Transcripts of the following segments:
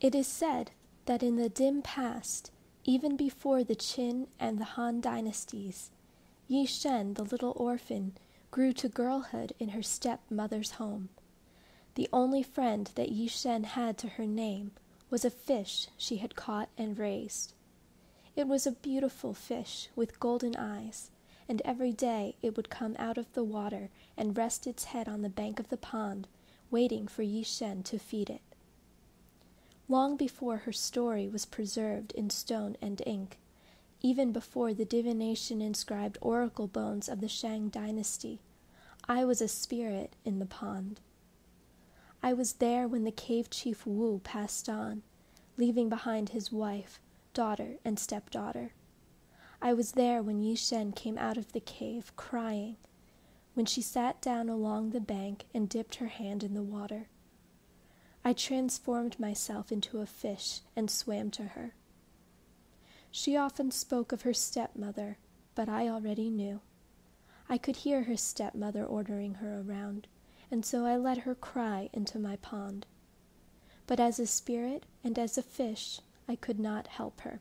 It is said that in the dim past, even before the Qin and the Han dynasties, Yeh Shen, the little orphan, grew to girlhood in her stepmother's home. The only friend that Yeh Shen had to her name was a fish she had caught and raised. It was a beautiful fish with golden eyes, and every day it would come out of the water and rest its head on the bank of the pond, waiting for Yeh Shen to feed it. Long before her story was preserved in stone and ink, even before the divination-inscribed oracle bones of the Shang dynasty, I was a spirit in the pond. I was there when the cave chief Wu passed on, leaving behind his wife, daughter, and stepdaughter. I was there when Yeh Shen came out of the cave, crying, when she sat down along the bank and dipped her hand in the water. I transformed myself into a fish and swam to her. She often spoke of her stepmother, but I already knew. I could hear her stepmother ordering her around, and so I let her cry into my pond. But as a spirit and as a fish, I could not help her.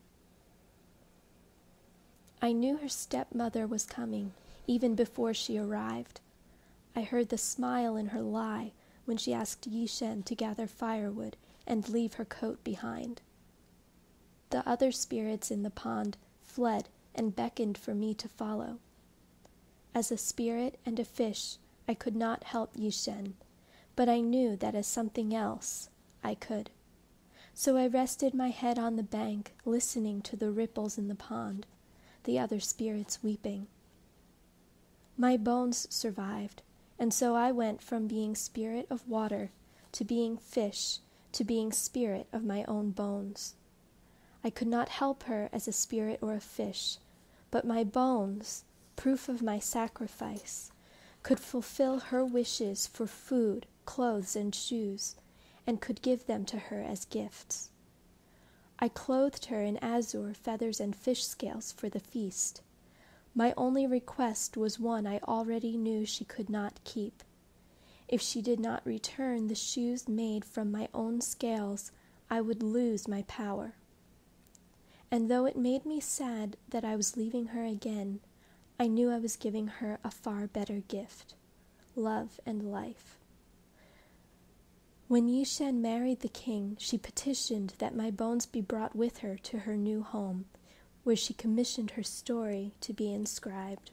I knew her stepmother was coming, even before she arrived. I heard the smile in her lie when she asked Yeh Shen to gather firewood and leave her coat behind. The other spirits in the pond fled and beckoned for me to follow. As a spirit and a fish, I could not help Yeh Shen, but I knew that as something else, I could. So I rested my head on the bank, listening to the ripples in the pond, the other spirits weeping. My bones survived, and so I went from being spirit of water to being fish to being spirit of my own bones. I could not help her as a spirit or a fish, but my bones, proof of my sacrifice, could fulfill her wishes for food, clothes, and shoes, and could give them to her as gifts. I clothed her in azure, feathers, and fish scales for the feast. My only request was one I already knew she could not keep. If she did not return the shoes made from my own scales, I would lose my power. And though it made me sad that I was leaving her again, I knew I was giving her a far better gift, love and life. When Yeh Shen married the king, she petitioned that my bones be brought with her to her new home, where she commissioned her story to be inscribed.